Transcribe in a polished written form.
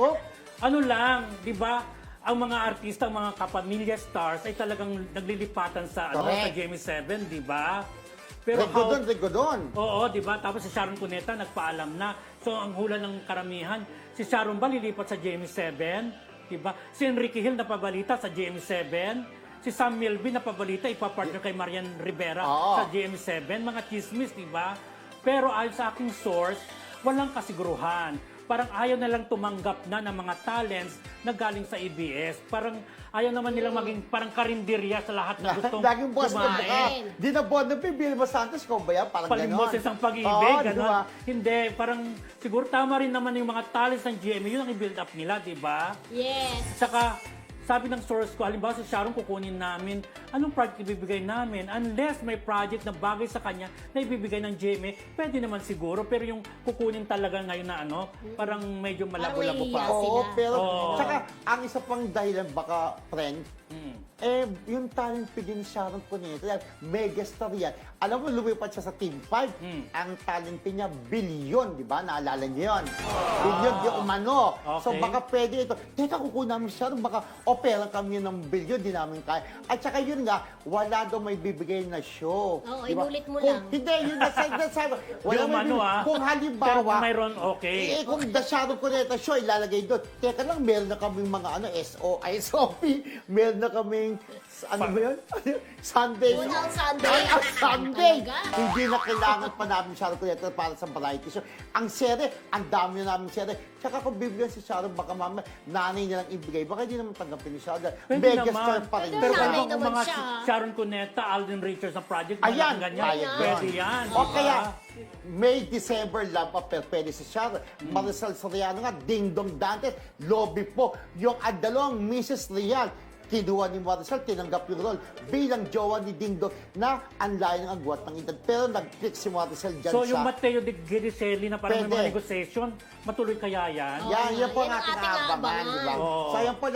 ko. Ano lang, di ba? Ang mga artista, ang mga kapamilya stars ay talagang naglilipatan sa Correct. sa GMA7, di ba? Rigodon. Oo, di ba? Tapos si Sharon Cuneta nagpaalam na. So ang hula ng karamihan, si Sharon ba lilipat sa GMA7? Di ba? Si Enrique Hill napabalita sa GMA7. Si Sam Milby napabalita ipapartner kay Marian Rivera Oo. sa GMA7. Mga chismis, di ba? Pero ayon sa aking source, walang kasiguruhan. Parang ayaw na lang tumanggap na ng mga talents na galing sa ABS. Parang ayaw naman nilang maging parang karinderya sa lahat na gustong Laging boss na baka. kumain. Di na buwan na Vilma Santos ko ba yan? Parang gano'n. Palimoses ang pag-ibig, Oo, gano'n. diba? Hindi, parang siguro tama rin naman yung mga talents ng GMA, yun ang i-build up nila, di ba? Yes. Saka, sabi ng source ko, halimbawa si Sharon kukunin namin, anong project ibibigay namin? Unless may project na bagay sa kanya na ibibigay ng GMA, pwede naman siguro. Pero yung kukunin talaga ngayon na parang medyo malabo-labo pa. Parang Oo, sila. pero Oo. tsaka ang isa pang dahilan baka, friend, yung talent fee din ni Sharon Cuneta, mega star yan. Alam mo, lumipat siya sa Team 5. Ang talent fee niya, bilyon, di ba? Naalala niyo yun? Bilyon, di umano. So Okay. baka pwede ito. Teka, kukuha namin siya, baka opera kami ng bilyon, di namin kaya. At saka yun nga, wala daw may bibigay na show. Oo, Di ba? inulit mo Kung- lang. Hindi, yun nasabi. Wala Yung may bibigay. Kung Pero halimbawa, kung mayroon, okay. kung the Sharon Cuneta show, ilalagay doon. Teka lang, meron na kaming mga SOP, meron na kaming, ano ba yun? Sunday. Yun ang Sunday. Ang Sunday. Talaga. Hindi na kailangan pa namin Sharon Cuneta para sa variety show. Ang sere, ang dami na namin sere. Tsaka kung bibigyan si Sharon, baka mama, nanay nilang ibigay. Baka hindi naman tanggapin ni Sharon. Pwede Mega naman. star pa rin Pwede Pero siya. nanay kung naman mga siya. Sharon Cuneta, Alden Richards na project, Ayan, mga ganyan, payag pwede yun. yan. O di kaya, ba? May December love affair, pwede si Sharon. Maricel Soriano nga, Ding Dong Dantes, Lobby po. Yung dalawang Mrs. Rial, kinuha ni Maricel, tinanggap yung role bilang jowa ni Ding Dong na ang layo ng agwat ng edad. Pero nag-click si Maricel dyan So sa... yung Matteo de Giriselli na parang may Pwede. mga negotiation, matuloy kaya yan? Yan po ang Yan ang ating ating abangan, di ba? Oo. So yan po